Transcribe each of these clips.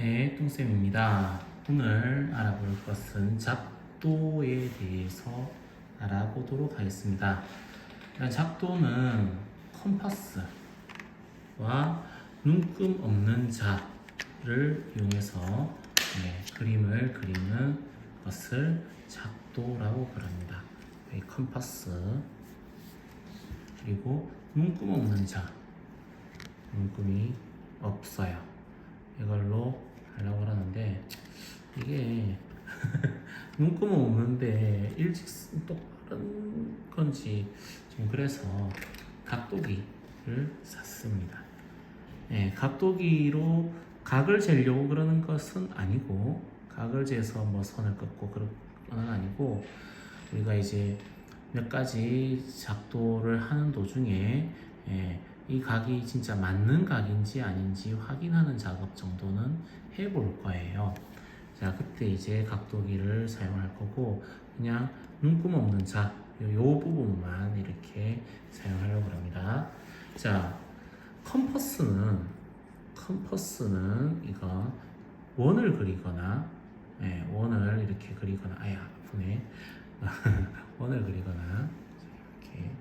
네, 뚱쌤입니다. 오늘 알아볼 것은 작도에 대해서 알아보도록 하겠습니다. 작도는 컴파스와 눈금 없는 자를 이용해서 그림을 그리는 것을 작도라고 부릅니다. 이 컴파스 그리고 눈금 없는 자, 눈금이 없어요. 이걸로 하려고 하는데 이게 눈금은 없는데 일직선 똑바른 건지 좀 그래서 각도기를 샀습니다. 각도기로 각을 재려고 그러는 것은 아니고, 각을 재서 뭐 선을 긋고 그런 건 아니고, 우리가 이제 몇 가지 작도를 하는 도중에 이 각이 진짜 맞는 각인지 아닌지 확인하는 작업 정도는 해볼 거예요. 자, 그때 이제 각도기를 사용할 거고, 그냥 눈금 없는 자, 요 부분만 이렇게 사용하려고 합니다. 자, 컴퍼스는 이거 원을 그리거나, 원을 이렇게 그리거나, 아야, 아프네. 원을 그리거나, 이렇게.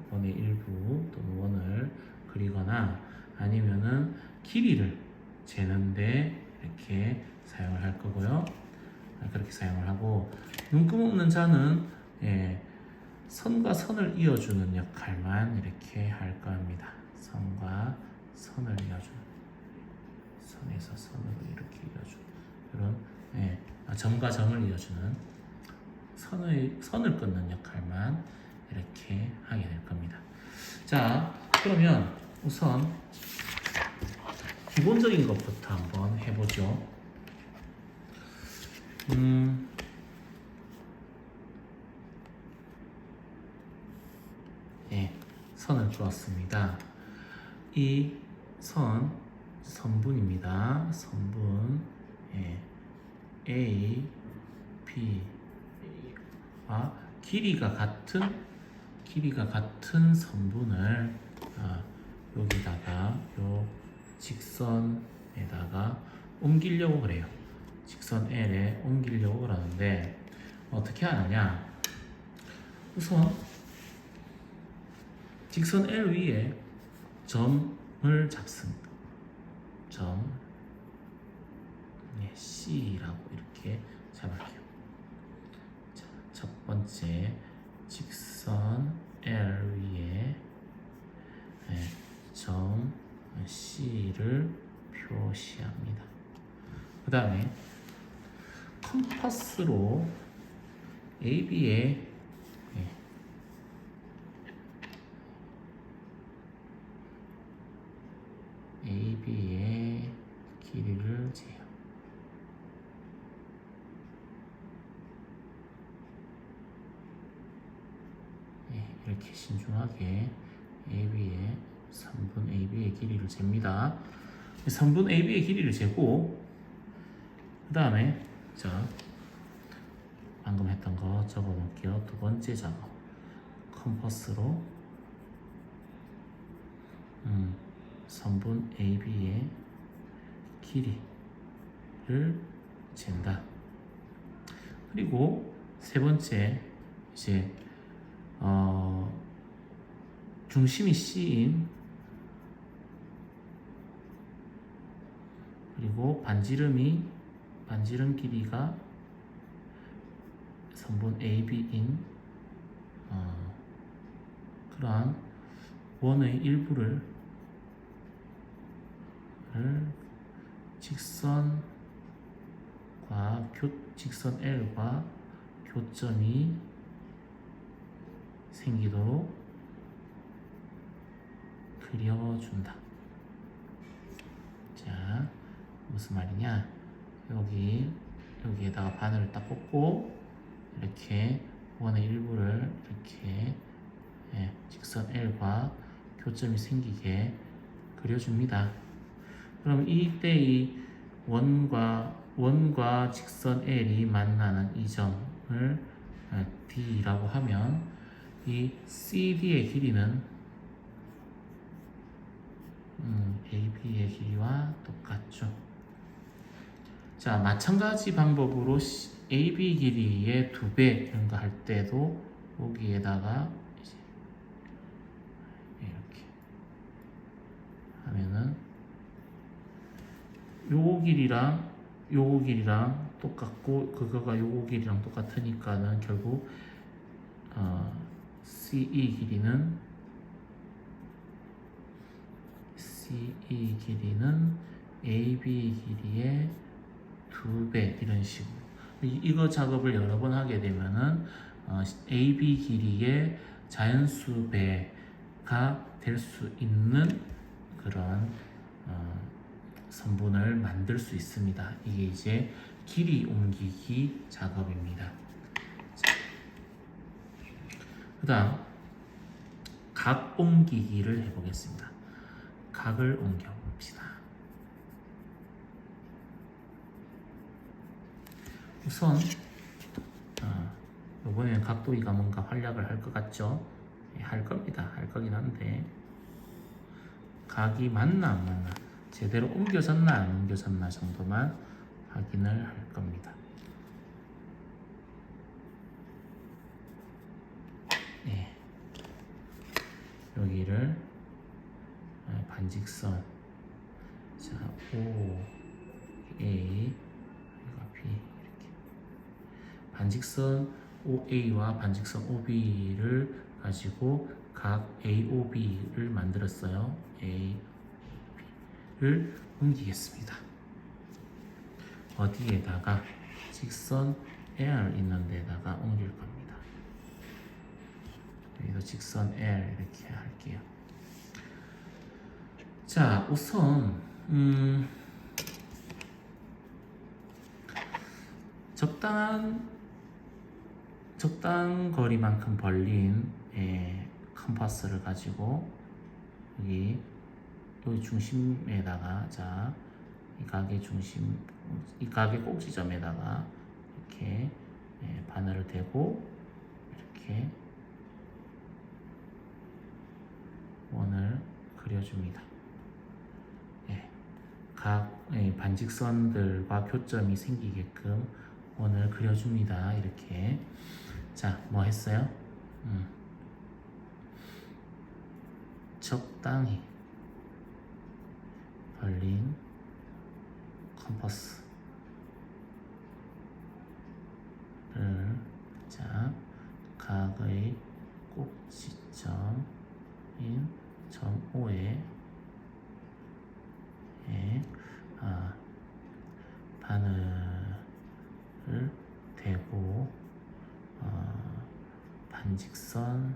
원의 일부 또는 원을 그리거나 아니면은 길이를 재는데 이렇게 사용을 할 거고요. 그렇게 사용을 하고, 눈금 없는 자는 선과 선을 이어주는 역할만 이렇게 할 겁니다. 선과 선을 이어주는, 선에서 선으로 이렇게 이어주는 그런 점과 점을 이어주는 선을 끊는 역할만 이렇게 하게 될 겁니다. 자, 그러면 우선 기본적인 것부터 한번 해보죠. 선을 그었습니다. 이 선분입니다. 선분 A, B와 길이가 같은 선분을 여기다가 요 직선에다가 옮기려고 그래요. 직선 L에 옮기려고 그러는데 어떻게 하느냐? 우선 직선 L 위에 점을 잡습니다. 점 C라고 이렇게 잡을게요. 자, 첫 번째 직선 L 위에 점 C를 표시합니다. 그 다음에 컴파스로 AB의 길이를 재요. 이렇게 신중하게 AB의 3분 AB의 길이를 잽니다. 3분 AB의 길이를 재고, 그 다음에 자, 방금 했던 거 적어 놓을게요. 두 번째 작업, 컴퍼스로 3분 AB의 길이를 잰다. 그리고 세 번째 이제 중심이 C인, 그리고 반지름 길이가 선분 AB인 그러한 원의 일부를 직선 L과 교점이 생기도록 그려준다. 자, 무슨 말이냐? 여기에다가 바늘을 딱 꽂고 이렇게 원의 일부를 이렇게 직선 L과 교점이 생기게 그려줍니다. 그럼 이때 이 원과 직선 L이 만나는 이 점을 D라고 하면 이 CD의 길이는 B의 길이와 똑같죠. 자, 마찬가지 방법으로 AB 길이의 2배 이런 거 할 때도 여기에다가 이제 이렇게 하면은 요거 길이랑 똑같고 그거가 요거 길이랑 똑같으니까는 결국 CE 길이는 AB 길이의 2배 이런 식으로 이거 작업을 여러 번 하게 되면은 AB 길이의 자연수 배가 될 수 있는 그런 선분을 만들 수 있습니다. 이게 이제 길이 옮기기 작업입니다. 그 다음 각 옮기기를 해보겠습니다. 각을 옮겨 봅시다. 우선 이번에는 각도기가 뭔가 활약을 할 것 같죠? 할 겁니다. 할 거긴 한데 각이 맞나 안 맞나 제대로 옮겨졌나 안 옮겨졌나 정도만 확인을 할 겁니다. 네. 여기를 반직선 자 O A B 이렇게 반직선 OA와 반직선 OB를 가지고 각 AOB를 만들었어요. AOB를 옮기겠습니다. 어디에다가 직선 L 있는 데다가 옮길 겁니다. 여기도 직선 L 이렇게 할게요. 자, 우선 적당한 거리만큼 벌린 컴파스를 가지고 여기 중심에다가 자, 이 가게 꼭지점에다가 이렇게 바늘을 대고 이렇게 원을 그려줍니다. 각 반직선들과 교점이 생기게끔 원을 그려줍니다. 이렇게. 자, 뭐 했어요? 적당히 벌린 컴퍼스를 자, 각의 꼭지점인 점 O에 바늘을 대고 반직선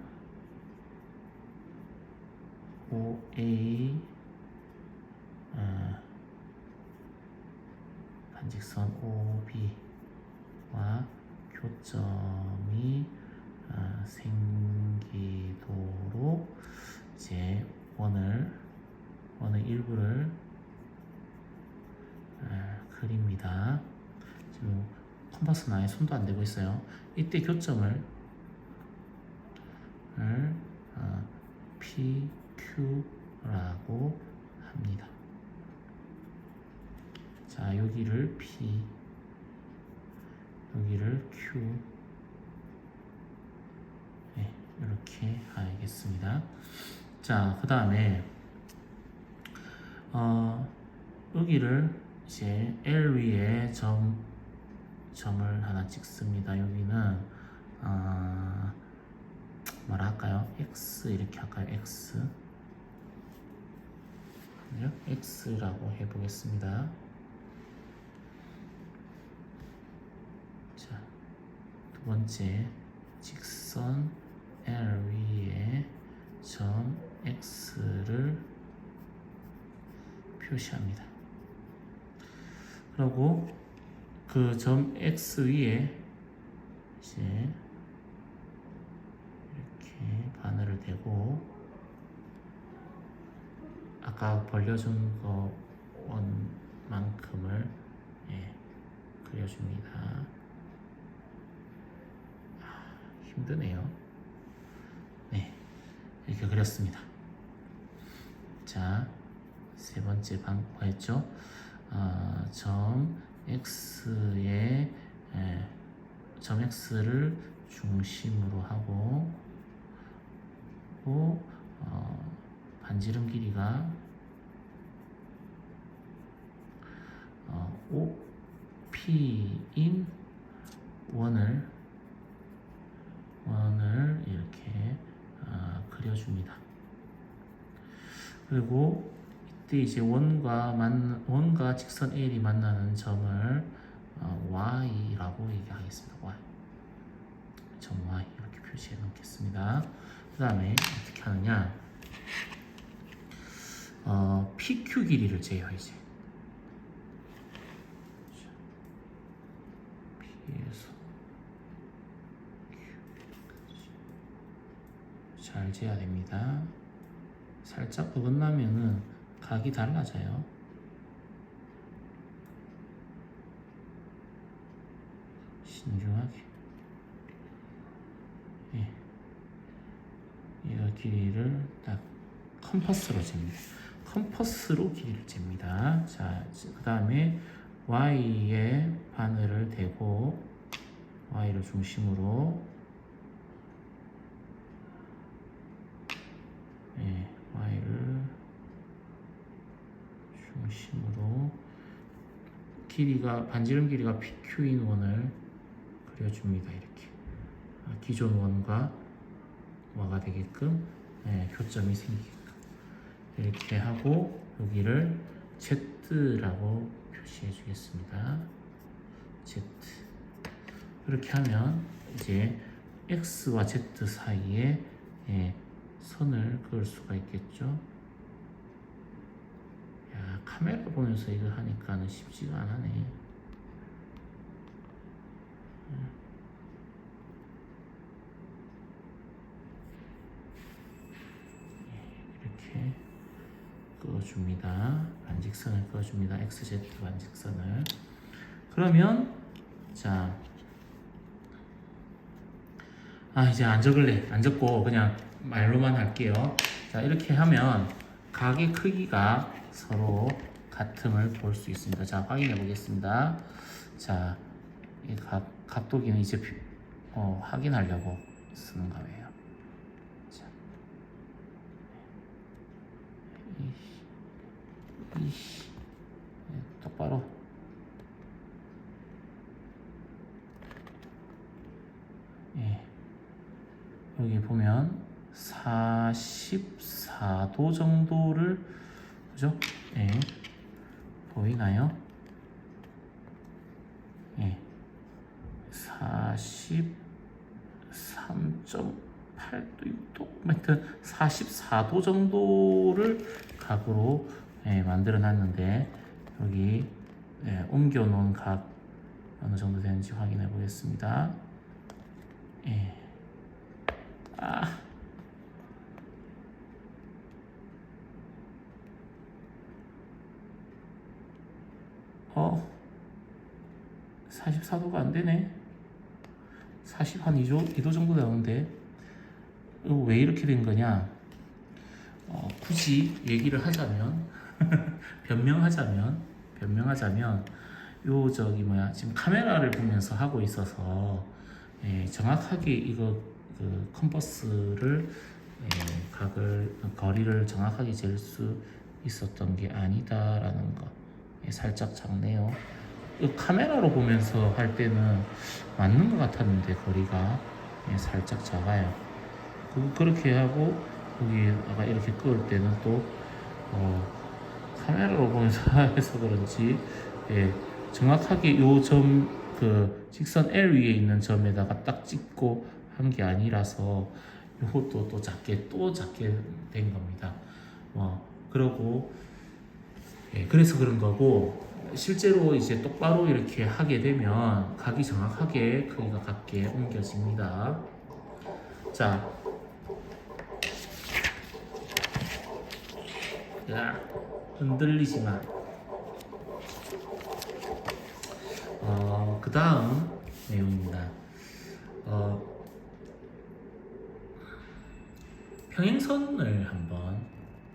OA 반직선 OB와 교점이 생기도록 이제 원의 일부를 그립니다. 지금 컴파스는 아예 손도 안 대고 있어요. 이때 교점을 PQ라고 합니다. 자, 여기를 P, 여기를 Q. 네, 이렇게 알겠습니다. 자, 그 다음에 여기를 이제 L 위에 점을 하나 찍습니다. 여기는 뭐라 할까요? X 이렇게 할까요? X X라고 해보겠습니다. 자, 두 번째 직선 L 위에 점 X를 표시합니다. 그리고 그 점 X 위에 이제 이렇게 바늘을 대고 아까 벌려준 거 원만큼을 그려줍니다. 힘드네요. 네, 이렇게 그렸습니다. 자, 세 번째 뭐였죠? 점 x의 점 x를 중심으로 하고 반지름 길이가 5p인 원을 이렇게 그려줍니다. 그리고 이때 이제 원과 직선 AL이 만나는 점을 Y라고 얘기하겠습니다. Y. 점 Y 이렇게 표시해 놓겠습니다. 그 다음에 어떻게 하느냐? PQ 길이를 재요 이제. P에서 Q까지 잘 재야 됩니다. 살짝 어긋나면은 각이 달라져요. 신중하게. 예. 이 길이를 딱 컴퍼스로 잽니다. 컴퍼스로 길이를 잽니다. 자, 그 다음에 Y에 바늘을 대고 Y를 중심으로 Y를 중심으로 반지름 길이가 PQ인 원을 그려줍니다. 이렇게 기존 원과 와가 되게끔 교점이 생기게끔 이렇게 하고 여기를 Z라고 표시해 주겠습니다. Z. 그렇게 하면 이제 X와 Z 사이에 선을 그을 수가 있겠죠. 야, 카메라 보면서 이거 하니까는 쉽지가 않네. 이렇게 그어줍니다. 반직선을 그어줍니다. XZ 반직선을. 그러면 자, 이제 안 적을래. 안 적고 그냥 말로만 할게요. 자, 이렇게 하면 각의 크기가 서로 같음을 볼 수 있습니다. 자, 확인해 보겠습니다. 자, 이 각도기는 이제 확인하려고 쓰는 거예요. 자, 똑바로. 여기 보면 44도 정도를 그죠? 보이나요? 43.8도 6도 하여튼 44도 정도를 각으로 만들어 놨는데 여기 옮겨 놓은 각 어느 정도 되는지 확인해 보겠습니다. 어, 44도가 안 되네. 40한 2도 정도 나오는데 이거 왜 이렇게 된 거냐? 굳이 얘기를 하자면 변명하자면 요 지금 카메라를 보면서 하고 있어서 정확하게 이거 그 컴퍼스를 거리를 정확하게 잴 수 있었던 게 아니다라는 거. 살짝 작네요. 카메라로 보면서 할 때는 맞는 것 같았는데 거리가 살짝 작아요. 그렇게 하고 여기다가 이렇게 끄을 때는 또 카메라로 보면서 해서 그런지 정확하게 요 점 그 직선 L 위에 있는 점에다가 딱 찍고 한 게 아니라서 이것도 또 작게 된 겁니다. 그러고 그래서 그런 거고, 실제로 이제 똑바로 이렇게 하게 되면 각이 정확하게 크기가 같게 옮겨집니다. 자, 흔들리지 마. 그 다음 내용입니다. 평행선을 한번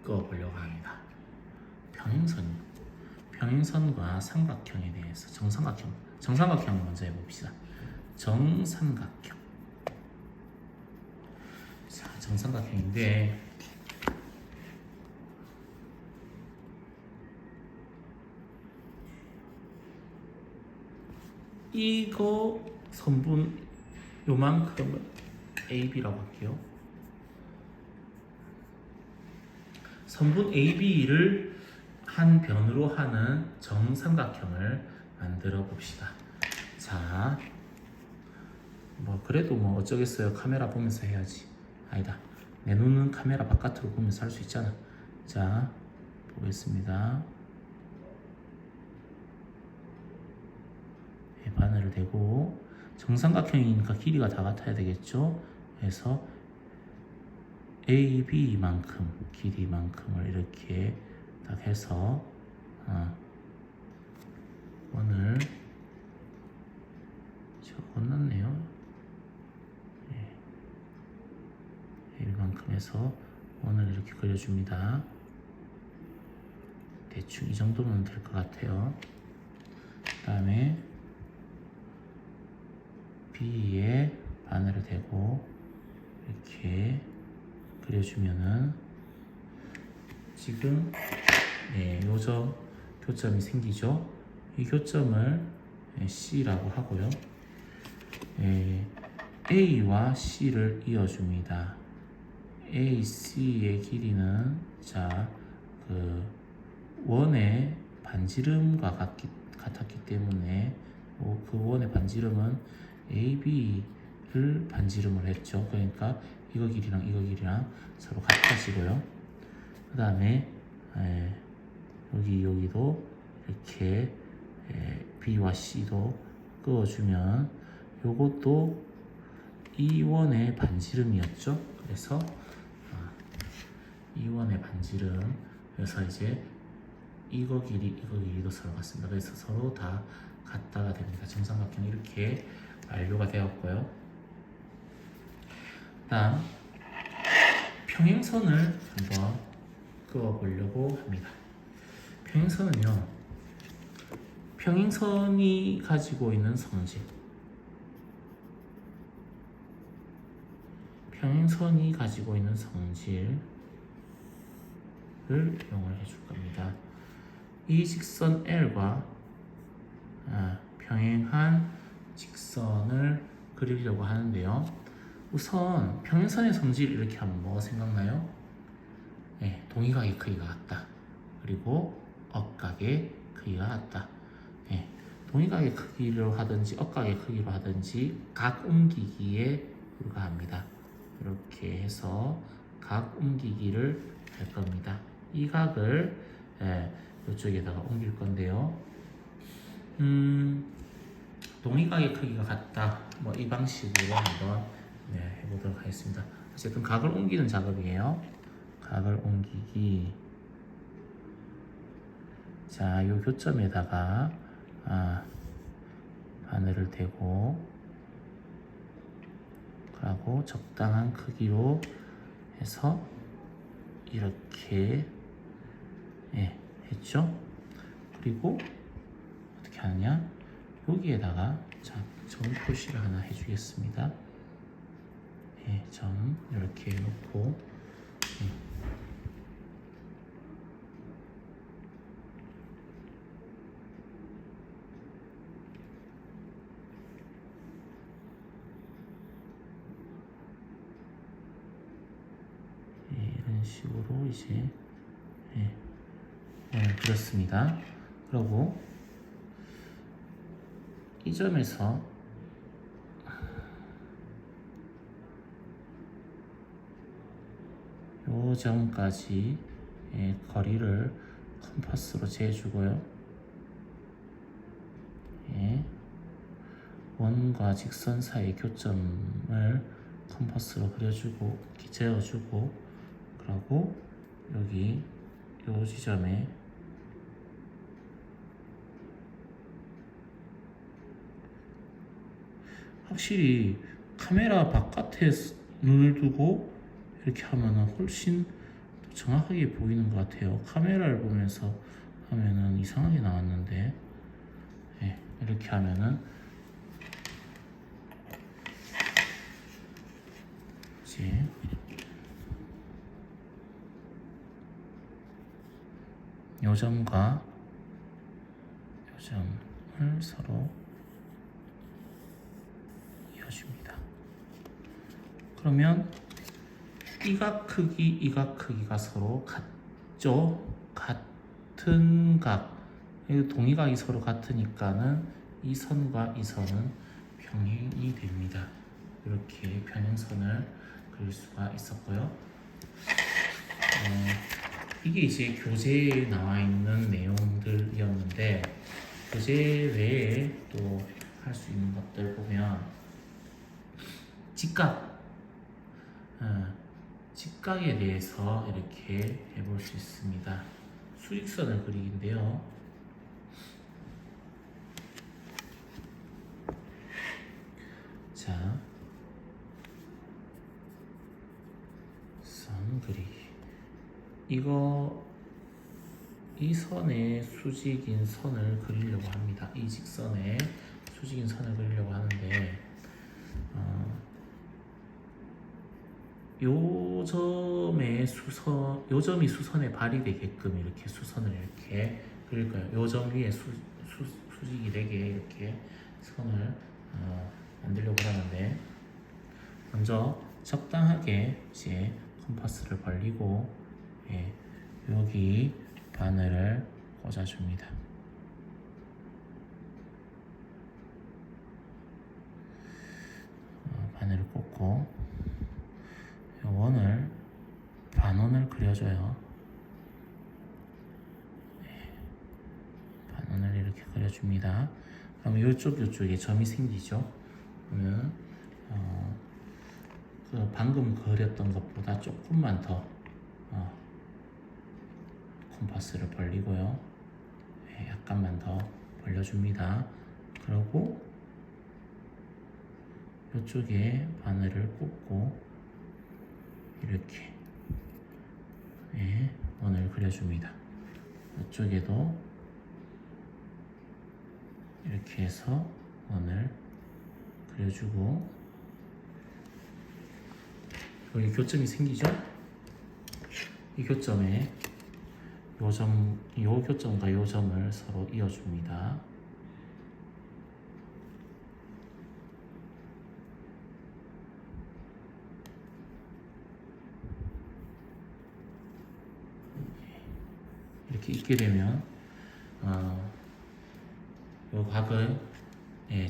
그어보려고 합니다. 평행선이요. 평행선과 삼각형에 대해서 정삼각형 먼저 해봅시다. 정삼각형. 자, 정삼각형인데 이거 선분 요만큼을 AB라고 할게요. 선분 AB를 한 변으로 하는 정삼각형을 만들어 봅시다. 자, 뭐 그래도 뭐 어쩌겠어요. 카메라 보면서 해야지. 아니다. 내 눈은 카메라 바깥으로 보면서 할 수 있잖아. 자, 보겠습니다. 바늘을 대고 정삼각형이니까 길이가 다 같아야 되겠죠. 그래서 AB만큼 길이만큼을 이렇게 딱 해서 원을 적어놨네요. 네. AB만큼 해서 원을 이렇게 그려줍니다. 대충 이 정도면 될 것 같아요. 그 다음에 B에 바늘을 대고 이렇게 그려주면은 지금 요점 교점이 생기죠. 이 교점을 C라고 하고요. A와 C를 이어줍니다. A, C의 길이는 그 원의 반지름과 같았기 때문에 그 원의 반지름은 AB를 반지름을 했죠. 그러니까 이거 길이랑 서로 같아지고요. 그 다음에 여기도 이렇게 B와 C도 그어주면 요것도 이 원의 반지름이었죠. 그래서 이 원의 반지름, 그래서 이제 이거 길이도 서로 같습니다. 그래서 서로 다 같다가 됩니다. 정삼각형이 이렇게 완료가 되었고요. 다음 평행선을 한번 그어보려고 합니다. 평행선은요, 평행선이 가지고 있는 성질, 평행선이 가지고 있는 성질을 이용을 해줄 겁니다. 이 직선 L과 평행한 직선을 그리려고 하는데요. 우선 평행선의 성질 이렇게 하면 뭐가 생각나요? 동의각의 크기가 같다. 그리고 억각의 크기가 같다. 동의각의 크기로 하든지 억각의 크기로 하든지 각 옮기기에 불과합니다. 이렇게 해서 각 옮기기를 할 겁니다. 이 각을 이쪽에다가 옮길 건데요. 동의각의 크기가 같다. 뭐 이 방식으로 한번 해보도록 하겠습니다. 어쨌든 각을 옮기는 작업이에요. 각을 옮기기. 자, 이 교점에다가 바늘을 대고 하고 적당한 크기로 해서 이렇게 했죠. 그리고 어떻게 하느냐? 여기에다가 점 표시를 하나 해주겠습니다. 점 이렇게 놓고 이런 식으로 이제 그렸습니다. 그리고 이 점에서 요 점까지 거리를 컴파스로 재주고요. 원과 직선 사이의 교점을 컴파스로 그려주고 재어주고, 그리고 여기 요 지점에 확실히 카메라 바깥에 눈을 두고 이렇게 하면 훨씬 정확하게 보이는 것 같아요. 카메라를 보면서 하면은 이상하게 나왔는데, 예, 이렇게 하면은 이제 요 점과 요 점을 서로 이어줍니다. 그러면 이 각 크기, 이 각 크기가 서로 같죠? 같은 각, 동의각이 서로 같으니까는 이 선과 이 선은 평행이 됩니다. 이렇게 평행선을 그릴 수가 있었고요. 이게 이제 교재에 나와 있는 내용들이었는데, 교재 외에 또 할 수 있는 것들 보면 직각, 직각에 대해서 이렇게 해볼 수 있습니다. 수직선을 그리기인데요. 자, 선 그리기. 이 선에 수직인 선을 그리려고 합니다. 이 직선에 수직인 선을 그리려고 하는데, 요 점이 수선에 발휘되게끔 이렇게 수선을 이렇게 그릴 거예요. 요 점 위에 수직이 되게 이렇게 선을 만들려고 하는데, 먼저 적당하게 이제 컴파스를 벌리고, 예, 여기 바늘을 꽂아줍니다. 바늘을 꽂고 원을 반원을 그려줘요. 반원을 이렇게 그려줍니다. 그럼 이쪽에 점이 생기죠. 그러면 그 방금 그렸던 것보다 조금만 더 컴파스를 벌리고요. 약간만 더 벌려줍니다. 그리고 이쪽에 바늘을 꽂고 이렇게 원을 그려줍니다. 이쪽에도 이렇게 해서 원을 그려주고, 여기 교점이 생기죠? 이 교점에 요 교점과 요 점을 서로 이어줍니다. 이렇게 있게 되면 요 각은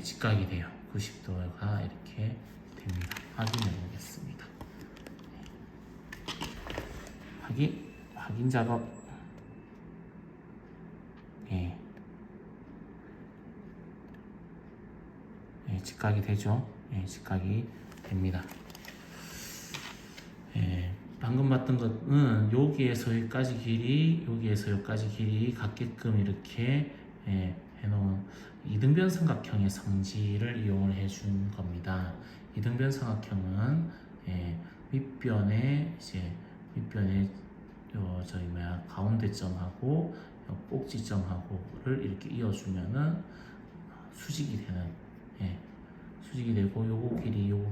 직각이 돼요. 90도가 이렇게 됩니다. 확인해 보겠습니다. 확인 작업. 직각이 되죠. 직각이 됩니다. 방금 봤던 것은 여기에서 여기까지 길이, 여기에서 여기까지 길이 같게끔 이렇게 해놓은 이등변 삼각형의 성질을 이용을 해준 겁니다. 이등변 삼각형은 밑변에 가운데 점하고 꼭지 점하고를 이렇게 이어주면은 수직이 되고, 요거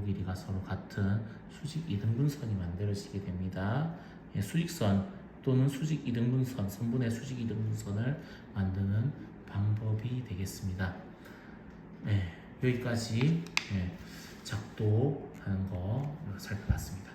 길이가 서로 같은 수직 이등분선이 만들어지게 됩니다. 수직선 또는 수직 이등분선, 선분의 수직 이등분선을 만드는 방법이 되겠습니다. 여기까지 작도하는 거 살펴봤습니다.